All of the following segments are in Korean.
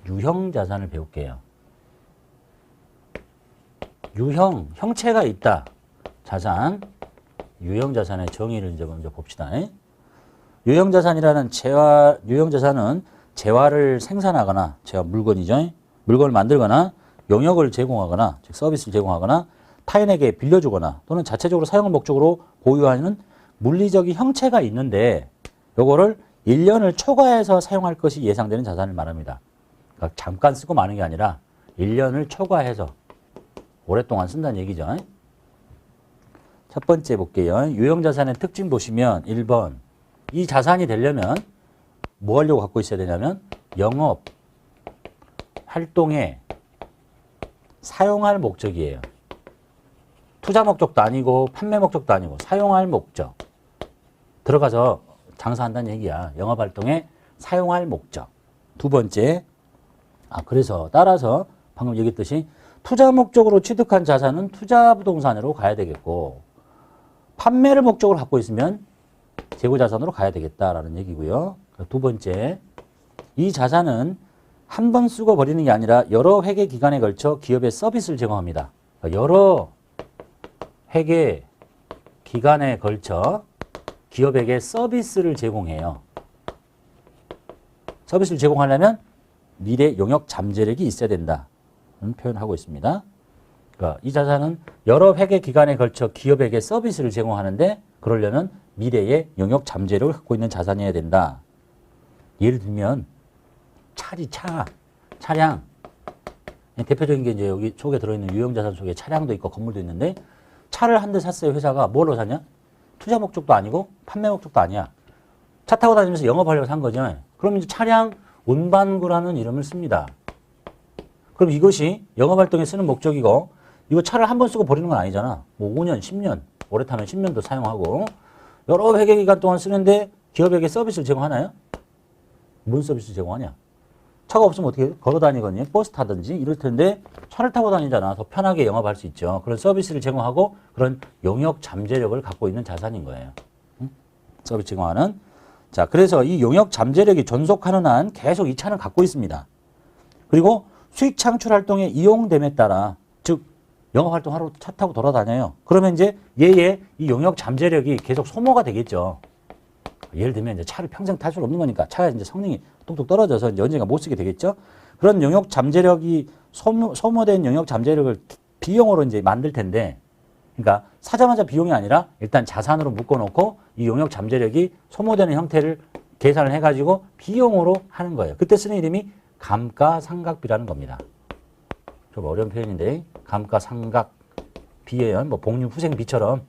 유형 자산을 배울게요. 유형, 형체가 있다. 자산, 유형 자산의 정의를 이제 먼저 봅시다. 유형 자산이라는 유형 자산은 재화를 생산하거나, 재화 물건이죠. 물건을 만들거나, 용역을 제공하거나, 즉 서비스를 제공하거나, 타인에게 빌려주거나 또는 자체적으로 사용을 목적으로 보유하는 물리적인 형체가 있는데 요거를 1년을 초과해서 사용할 것이 예상되는 자산을 말합니다. 그러니까 잠깐 쓰고 마는 게 아니라 1년을 초과해서 오랫동안 쓴다는 얘기죠. 첫 번째 볼게요. 유형자산의 특징 보시면 1번 이 자산이 되려면 뭐 하려고 갖고 있어야 되냐면 영업 활동에 사용할 목적이에요. 투자 목적도 아니고 판매 목적도 아니고 사용할 목적. 들어가서 장사한다는 얘기야. 영업활동에 사용할 목적. 두 번째, 그래서 따라서 방금 얘기했듯이 투자 목적으로 취득한 자산은 투자 부동산으로 가야 되겠고 판매를 목적으로 갖고 있으면 재고자산으로 가야 되겠다라는 얘기고요. 두 번째, 이 자산은 한 번 쓰고 버리는 게 아니라 여러 회계 기간에 걸쳐 기업에 서비스를 제공합니다. 여러 회계 기간에 걸쳐 기업에게 서비스를 제공해요. 서비스를 제공하려면 미래 용역 잠재력이 있어야 된다는 표현하고 있습니다. 그러니까 이 자산은 여러 회계 기간에 걸쳐 기업에게 서비스를 제공하는데 그러려면 미래의 용역 잠재력을 갖고 있는 자산이어야 된다. 예를 들면 차량. 대표적인 게 이제 여기 속에 들어있는 유형자산 속에 차량도 있고 건물도 있는데 차를 한 대 샀어요. 회사가 뭘로 샀냐? 투자 목적도 아니고 판매 목적도 아니야. 차 타고 다니면서 영업하려고 산 거죠. 그럼 이제 차량 운반구라는 이름을 씁니다. 그럼 이것이 영업활동에 쓰는 목적이고 이거 차를 한 번 쓰고 버리는 건 아니잖아. 뭐 5년, 10년, 오래 타면 10년도 사용하고 여러 회계 기간 동안 쓰는데 기업에게 서비스를 제공하나요? 뭔 서비스 제공하냐? 차가 없으면 어떻게 걸어 다니거든요. 버스 타든지 이럴 텐데 차를 타고 다니잖아. 더 편하게 영업할 수 있죠. 그런 서비스를 제공하고 그런 용역 잠재력을 갖고 있는 자산인 거예요. 서비스 제공하는. 자, 그래서 이 용역 잠재력이 존속하는 한 계속 이 차는 갖고 있습니다. 그리고 수익 창출 활동에 이용됨에 따라 즉 영업 활동하러 차 타고 돌아다녀요. 그러면 이제 얘의 이 용역 잠재력이 계속 소모가 되겠죠. 예를 들면 이제 차를 평생 탈 수는 없는 거니까 차가 이제 성능이 뚝뚝 떨어져서 이제 언젠가 못 쓰게 되겠죠. 그런 용역 잠재력이 소모된 용역 잠재력을 비용으로 이제 만들 텐데, 그러니까 사자마자 비용이 아니라 일단 자산으로 묶어놓고 이 용역 잠재력이 소모되는 형태를 계산을 해가지고 비용으로 하는 거예요. 그때 쓰는 이름이 감가상각비라는 겁니다. 좀 어려운 표현인데 감가상각비예요. 뭐 복륜 후생비처럼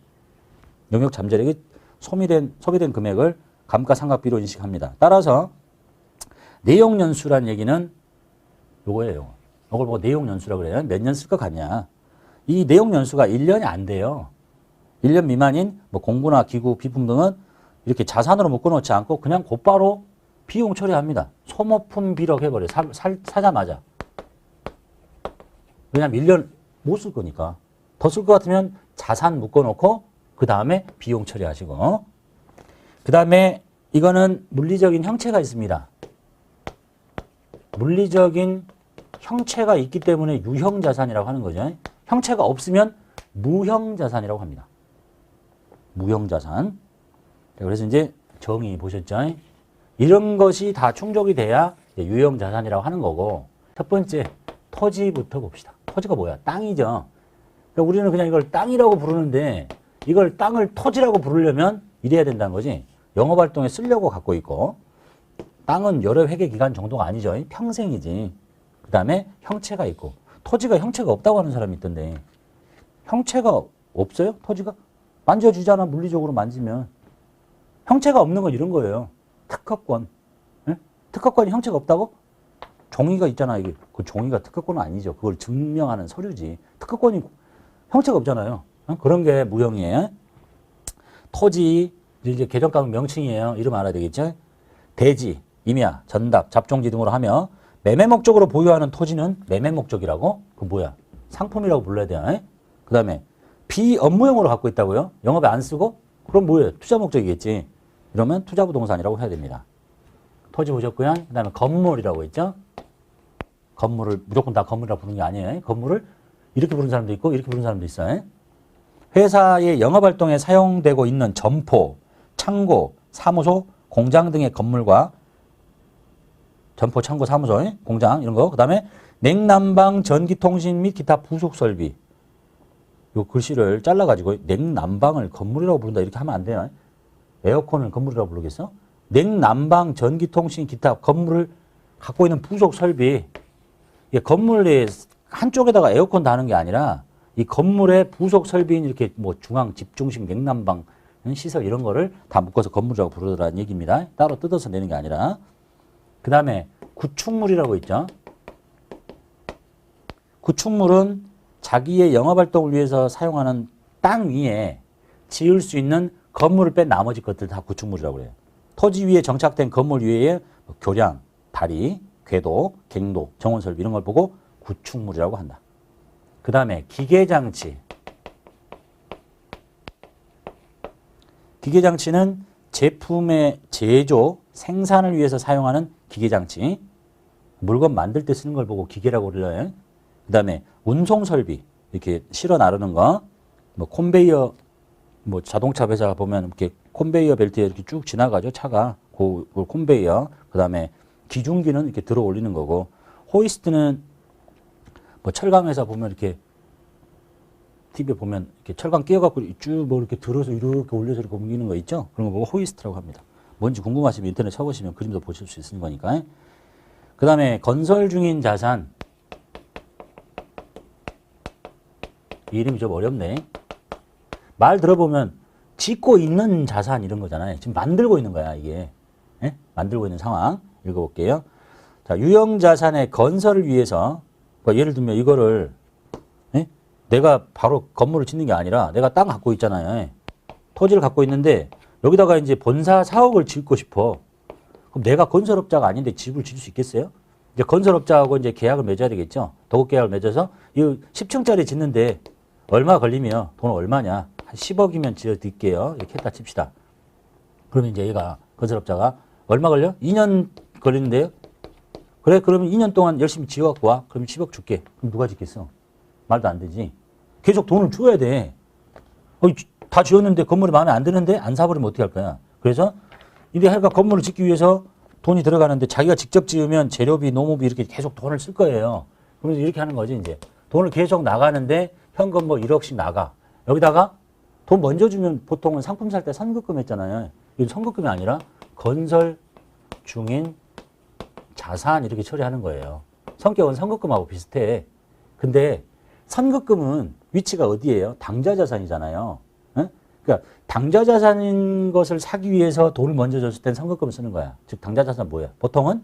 용역 잠재력이 소비된 금액을 감가상각비로 인식합니다. 따라서 내용연수란 얘기는 요거예요. 이걸 보고 내용연수라고 그래요. 몇 년 쓸 것 같냐. 이 내용연수가 1년이 안 돼요. 1년 미만인 뭐 공구나 기구, 비품 등은 이렇게 자산으로 묶어놓지 않고 그냥 곧바로 비용 처리합니다. 소모품 비록 해버려요. 사자마자. 왜냐면 1년 못 쓸 거니까. 더 쓸 것 같으면 자산 묶어놓고 그 다음에 비용 처리하시고 그 다음에 이거는 물리적인 형체가 있습니다. 물리적인 형체가 있기 때문에 유형자산이라고 하는 거죠. 형체가 없으면 무형자산이라고 합니다. 무형자산. 그래서 이제 정의 보셨죠? 이런 것이 다 충족이 돼야 유형자산이라고 하는 거고 첫 번째 토지부터 봅시다. 토지가 뭐야? 땅이죠. 그러니까 우리는 그냥 이걸 땅이라고 부르는데 이걸 땅을 토지라고 부르려면 이래야 된다는 거지. 영업활동에 쓰려고 갖고 있고 땅은 여러 회계 기간 정도가 아니죠. 평생이지. 그 다음에 형체가 있고 토지가 형체가 없다고 하는 사람이 있던데 형체가 없어요? 토지가? 만져주잖아. 물리적으로 만지면. 형체가 없는 건 이런 거예요. 특허권. 네? 특허권이 형체가 없다고? 종이가 있잖아. 이게 그 종이가 특허권은 아니죠. 그걸 증명하는 서류지. 특허권이 형체가 없잖아요. 그런 게 무형이에요. 토지, 이제 개정가격 명칭이에요. 이름 알아야 되겠죠? 대지, 임야, 전답, 잡종지 등으로 하며 매매 목적으로 보유하는 토지는 매매 목적이라고? 그 뭐야? 상품이라고 불러야 돼요. 그 다음에 비업무용으로 갖고 있다고요? 영업에 안 쓰고? 그럼 뭐예요? 투자 목적이겠지. 이러면 투자부동산이라고 해야 됩니다. 토지 보셨고요. 그 다음에 건물이라고 있죠? 건물을 무조건 다 건물이라고 부르는 게 아니에요. 건물을 이렇게 부르는 사람도 있고 이렇게 부르는 사람도 있어요. 회사의 영업활동에 사용되고 있는 점포, 창고, 사무소, 공장 등의 건물과 점포, 창고, 사무소, 공장 이런 거. 그 다음에 냉난방, 전기통신 및 기타 부속설비. 요 글씨를 잘라가지고 냉난방을 건물이라고 부른다 이렇게 하면 안 돼요. 에어컨을 건물이라고 부르겠어? 냉난방, 전기통신, 기타 건물을 갖고 있는 부속설비. 이게 건물의 한쪽에다가 에어컨 다는 게 아니라 이 건물의 부속설비인 이렇게 뭐 중앙 집중식 냉난방 시설 이런 거를 다 묶어서 건물이라고 부르더라는 얘기입니다. 따로 뜯어서 내는 게 아니라. 그 다음에 구축물이라고 있죠. 구축물은 자기의 영업활동을 위해서 사용하는 땅 위에 지을 수 있는 건물을 뺀 나머지 것들 다 구축물이라고 그래요. 토지 위에 정착된 건물 위에 교량, 다리, 궤도, 갱도, 정원설비 이런 걸 보고 구축물이라고 한다. 그 다음에 기계장치. 기계장치는 제품의 제조, 생산을 위해서 사용하는 기계장치. 물건 만들 때 쓰는 걸 보고 기계라고 그래요. 그 다음에 운송설비. 이렇게 실어 나르는 거. 뭐 컨베이어, 뭐 자동차 회사 보면 이렇게 컨베이어 벨트에 이렇게 쭉 지나가죠. 차가. 그 컨베이어. 그 다음에 기중기는 이렇게 들어 올리는 거고. 호이스트는 뭐 철강 회사 보면 이렇게 TV에 보면 이렇게 철강 끼워갖고 쭉 뭐 이렇게 들어서 이렇게 올려서 이렇게 옮기는 거 있죠? 그런 거 보고 호이스트라고 합니다. 뭔지 궁금하시면 인터넷 쳐보시면 그림도 보실 수 있는 거니까. 그 다음에 건설 중인 자산. 이 이름이 좀 어렵네. 말 들어보면 짓고 있는 자산 이런 거잖아요. 지금 만들고 있는 거야, 이게. 예? 만들고 있는 상황. 읽어볼게요. 자, 유형자산의 건설을 위해서, 그러니까 예를 들면 이거를, 예? 내가 바로 건물을 짓는 게 아니라 내가 땅 갖고 있잖아요. 예? 토지를 갖고 있는데 여기다가 이제 본사 사옥을 짓고 싶어. 그럼 내가 건설업자가 아닌데 집을 지을 수 있겠어요? 이제 건설업자하고 이제 계약을 맺어야 되겠죠. 도급 계약을 맺어서 이 10층짜리 짓는데 얼마 걸리면 돈 얼마냐? 한 10억이면 지어 드릴게요. 이렇게 했다 칩시다. 그러면 이제 얘가 건설업자가 얼마 걸려? 2년 걸리는데요. 그래, 그러면 2년 동안 열심히 지어갖고 와. 그럼 10억 줄게. 그럼 누가 짓겠어? 말도 안 되지. 계속 돈을 줘야 돼. 다 지었는데 건물이 마음에 안 드는데 안 사버리면 어떻게 할 거야? 그래서 이제 하여간 건물을 짓기 위해서 돈이 들어가는데 자기가 직접 지으면 재료비, 노무비 이렇게 계속 돈을 쓸 거예요. 그래서 이렇게 하는 거지, 이제. 돈을 계속 나가는데 현금 뭐 1억씩 나가. 여기다가 돈 먼저 주면 보통은 상품 살 때 선급금 했잖아요. 이건 선급금이 아니라 건설 중인 자산 이렇게 처리하는 거예요. 성격은 선급금하고 비슷해. 근데 선급금은 위치가 어디예요? 당좌자산이잖아요. 응? 그러니까 당좌자산인 것을 사기 위해서 돈을 먼저 줬을 땐 선급금을 쓰는 거야. 즉 당좌자산은 뭐야? 보통은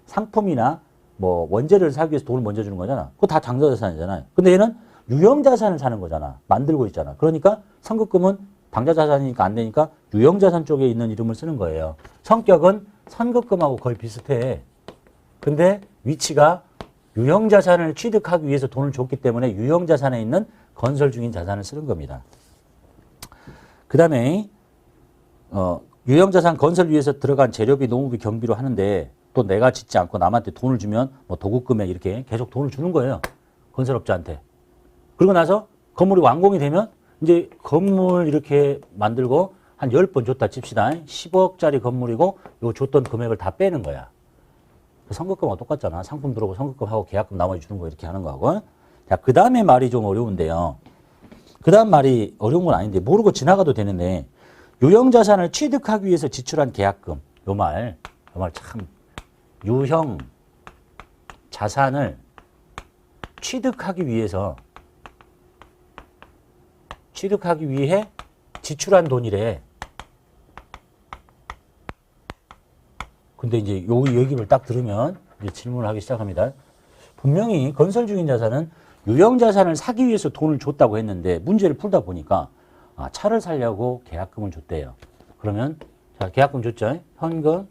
상품이나 뭐 원재료를 사기 위해서 돈을 먼저 주는 거잖아. 그거 다 당좌자산이잖아요. 근데 얘는 유형자산을 사는 거잖아. 만들고 있잖아. 그러니까 선급금은 당좌자산이니까 안 되니까 유형자산 쪽에 있는 이름을 쓰는 거예요. 성격은 선급금하고 거의 비슷해. 근데 위치가 유형자산을 취득하기 위해서 돈을 줬기 때문에 유형자산에 있는 건설 중인 자산을 쓰는 겁니다. 그 다음에 유형자산 건설 위해서 들어간 재료비, 노무비, 경비로 하는데 또 내가 짓지 않고 남한테 돈을 주면 뭐 도급금에 이렇게 계속 돈을 주는 거예요. 건설업자한테. 그리고 나서 건물이 완공이 되면 이제 건물 이렇게 만들고 한 10번 줬다 칩시다. 10억짜리 건물이고 요 줬던 금액을 다 빼는 거야. 선급금하고 똑같잖아. 상품 들어오고 선급금하고 계약금 나머지 주는 거 이렇게 하는 거하고. 자, 그 다음에 말이 좀 어려운데요. 그 다음 말이 어려운 건 아닌데 모르고 지나가도 되는데 유형자산을 취득하기 위해서 지출한 계약금. 요 말 참. 유형자산을 취득하기 위해 지출한 돈이래. 근데 이제 요 얘기를 딱 들으면 이제 질문을 하기 시작합니다. 분명히 건설 중인 자산은 유형자산을 사기 위해서 돈을 줬다고 했는데 문제를 풀다 보니까 차를 사려고 계약금을 줬대요. 그러면 자, 계약금 줬죠? 현금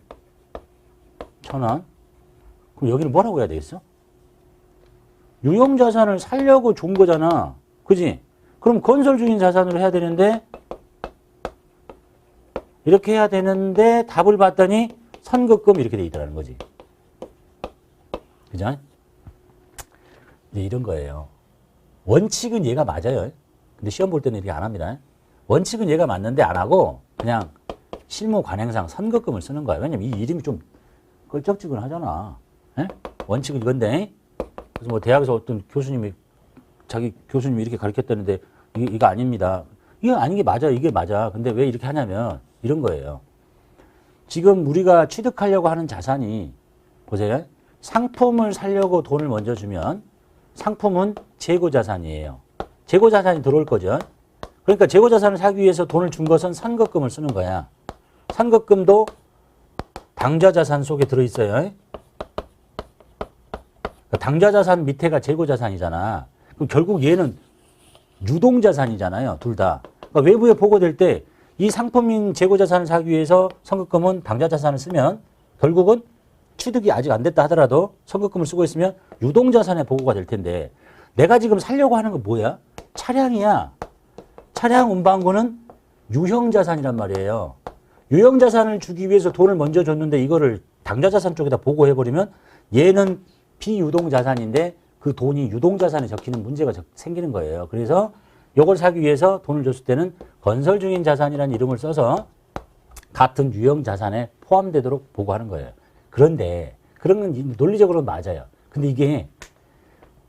1,000원. 그럼 여기는 뭐라고 해야 되겠어? 유형자산을 사려고 준 거잖아. 그지? 그럼 건설 중인 자산으로 해야 되는데 이렇게 해야 되는데 답을 봤더니 선급금 이렇게 돼 있다는 거지. 그죠? 이제 이런 거예요. 원칙은 얘가 맞아요. 근데 시험 볼 때는 이렇게 안 합니다. 원칙은 얘가 맞는데 안 하고 그냥 실무 관행상 선급금을 쓰는 거야. 왜냐면 이 이름이 좀 껄쩍지근하잖아. 예? 원칙은 이건데. 그래서 뭐 대학에서 어떤 교수님이 자기 교수님이 이렇게 가르쳤다는데 이거 아닙니다. 이거 아닌 게 맞아. 이게 맞아. 근데 왜 이렇게 하냐면 이런 거예요. 지금 우리가 취득하려고 하는 자산이 보세요. 상품을 사려고 돈을 먼저 주면 상품은 재고자산이에요. 재고자산이 들어올 거죠. 그러니까 재고자산을 사기 위해서 돈을 준 것은 선급금을 쓰는 거야. 선급금도 당좌자산 속에 들어있어요. 당좌자산 밑에가 재고자산이잖아. 그럼 결국 얘는 유동자산이잖아요. 둘 다. 그러니까 외부에 보고될 때 이 상품인 재고자산을 사기 위해서 선급금은 당좌자산을 쓰면 결국은 취득이 아직 안 됐다 하더라도 선급금을 쓰고 있으면 유동자산에 보고가 될 텐데 내가 지금 살려고 하는 건 뭐야? 차량이야. 차량 운반고는 유형자산이란 말이에요. 유형자산을 주기 위해서 돈을 먼저 줬는데 이거를 당좌자산 쪽에다 보고해버리면 얘는 비유동자산인데 그 돈이 유동자산에 적히는 문제가 생기는 거예요. 그래서 이걸 사기 위해서 돈을 줬을 때는 건설 중인 자산이라는 이름을 써서 같은 유형자산에 포함되도록 보고하는 거예요. 그런데 그런 건 논리적으로는 맞아요. 근데 이게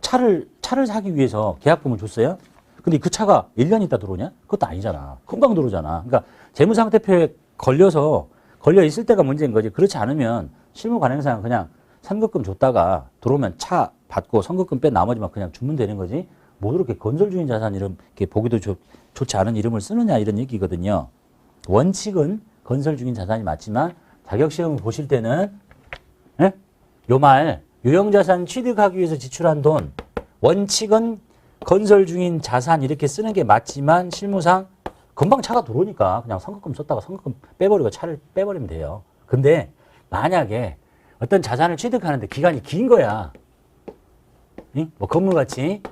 차를 사기 위해서 계약금을 줬어요? 근데 그 차가 1년 있다 들어오냐? 그것도 아니잖아. 금방 들어오잖아. 그러니까 재무상태표에 걸려 있을 때가 문제인 거지. 그렇지 않으면 실무 관행상 그냥 선급금 줬다가 들어오면 차 받고 선급금 뺀 나머지만 그냥 주면 되는 거지. 뭐 이렇게 건설 중인 자산 이름, 이렇게 보기도 좋지 않은 이름을 쓰느냐 이런 얘기거든요. 원칙은 건설 중인 자산이 맞지만 자격시험을 보실 때는 요 말 유형자산 취득하기 위해서 지출한 돈 원칙은 건설 중인 자산 이렇게 쓰는 게 맞지만 실무상 금방 차가 들어오니까 그냥 선급금 썼다가 선급금 빼버리고 차를 빼버리면 돼요. 근데 만약에 어떤 자산을 취득하는데 기간이 긴 거야. 뭐 건물같이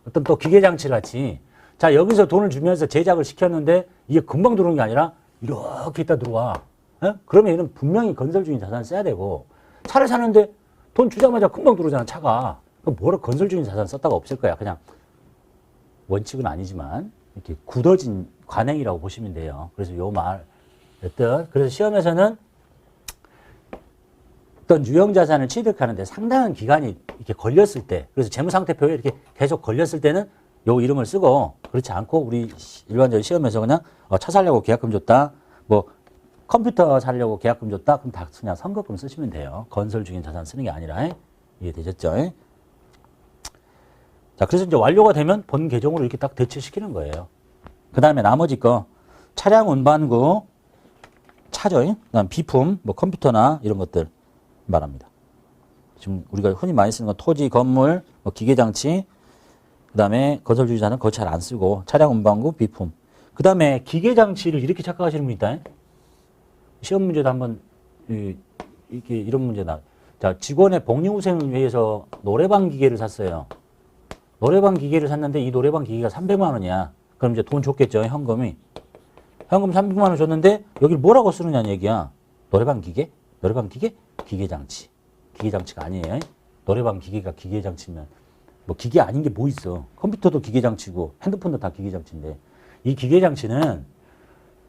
어떤 또 기계장치같이 자 여기서 돈을 주면서 제작을 시켰는데 이게 금방 들어오는 게 아니라 이렇게 있다 들어와. 그러면 얘는 분명히 건설 중인 자산을 써야 되고 차를 사는데 돈 주자마자 금방 들어오잖아 차가. 그럼 뭐라 건설 중인 자산 썼다가 없을 거야. 그냥 원칙은 아니지만 이렇게 굳어진 관행이라고 보시면 돼요. 그래서 요 말 어떤 그래서 시험에서는 어떤 유형자산을 취득하는데 상당한 기간이 이렇게 걸렸을 때, 그래서 재무상태표에 이렇게 계속 걸렸을 때는 요 이름을 쓰고, 그렇지 않고 우리 일반적인 시험에서 그냥 차 사려고 계약금 줬다, 뭐 컴퓨터 사려고 계약금 줬다, 그럼 다 그냥 선급금 쓰시면 돼요. 건설 중인 자산 쓰는 게 아니라. 이해되셨죠? 자, 그래서 이제 완료가 되면 본 계정으로 이렇게 딱 대체시키는 거예요. 그 다음에 나머지 거, 차량 운반구, 차죠? 그 다음 비품, 뭐 컴퓨터나 이런 것들 말합니다. 지금 우리가 흔히 많이 쓰는 건 토지, 건물, 뭐 기계장치, 그 다음에 건설주의자는 그거 잘 안 쓰고 차량 운반구, 비품. 그 다음에 기계장치를 이렇게 착각하시는 분 있다. 시험 문제도 한번 이렇게 이런 문제 나. 자, 직원의 복리후생을 위해서 노래방 기계를 샀어요. 노래방 기계를 샀는데 이 노래방 기계가 300만 원이야. 그럼 이제 돈 줬겠죠, 현금이. 현금 300만 원 줬는데 여기를 뭐라고 쓰느냐는 얘기야. 노래방 기계? 노래방 기계? 기계장치. 기계장치가 아니에요. 노래방 기계가 기계장치면 뭐 기계 아닌 게 뭐 있어. 컴퓨터도 기계장치고 핸드폰도 다 기계장치인데 이 기계장치는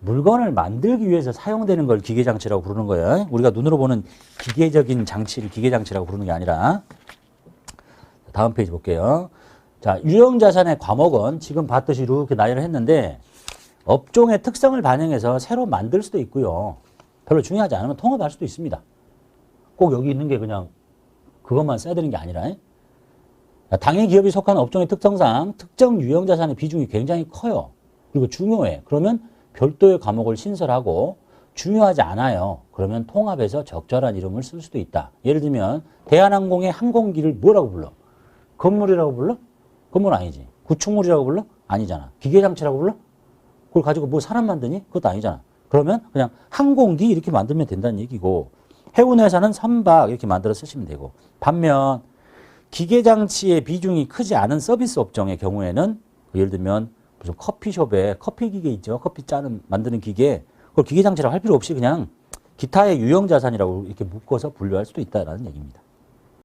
물건을 만들기 위해서 사용되는 걸 기계장치라고 부르는 거예요. 우리가 눈으로 보는 기계적인 장치를 기계장치라고 부르는 게 아니라. 다음 페이지 볼게요. 자, 유형자산의 과목은 지금 봤듯이 이렇게 나열을 했는데 업종의 특성을 반영해서 새로 만들 수도 있고요. 별로 중요하지 않으면 통합할 수도 있습니다. 꼭 여기 있는 게 그냥 그것만 써야 되는 게 아니라 당해 기업이 속한 업종의 특성상 특정 유형자산의 비중이 굉장히 커요. 그리고 중요해. 그러면 별도의 과목을 신설하고 중요하지 않아요. 그러면 통합해서 적절한 이름을 쓸 수도 있다. 예를 들면 대한항공의 항공기를 뭐라고 불러? 건물이라고 불러? 건물 아니지. 구축물이라고 불러? 아니잖아. 기계장치라고 불러? 그걸 가지고 뭐 사람 만드니? 그것도 아니잖아. 그러면 그냥 항공기 이렇게 만들면 된다는 얘기고 해운회사는 선박 이렇게 만들어 쓰시면 되고 반면 기계장치의 비중이 크지 않은 서비스 업종의 경우에는 예를 들면 무슨 커피숍에 커피 기계 있죠. 커피 짜는 만드는 기계 그걸 기계장치라고 할 필요 없이 그냥 기타의 유형자산이라고 이렇게 묶어서 분류할 수도 있다는 얘기입니다.